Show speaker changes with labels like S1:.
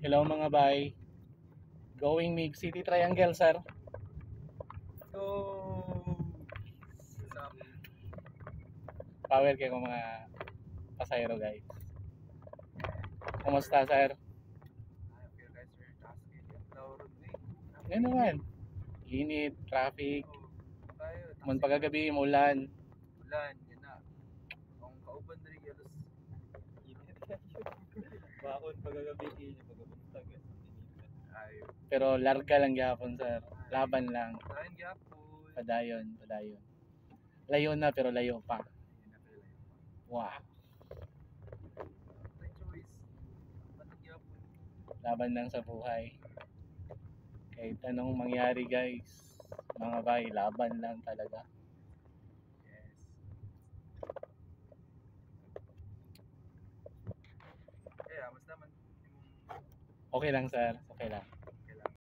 S1: Hello mga bay. Going Mig City Triangle, sir.
S2: So, sa
S1: Power kayo mga pasayro, guys. Kumusta, sir?
S2: okay guys, we're tasking yung Laurel Way.
S1: Ngayon naman. Init, traffic.
S2: Tayo,
S1: Man pagkagabi, umulan.
S2: ulan, yun na. Kung kauban na rin yalos. Bakon pagagabi niya pagabuntag. Ay,
S1: Pero larga lang gyapon, sir. Laban lang.
S2: tayo gyapon.
S1: Padayon. Layo na pero layo pa.
S2: Yun na pala yun.
S1: Wow.
S2: Tayo choice. Matag gyapon.
S1: Laban lang sa buhay. Kahit anong mangyari, guys. Mga bay, laban lang talaga.
S2: Yes. Eh, amos naman.
S1: Okay lang, sir. Okay lang.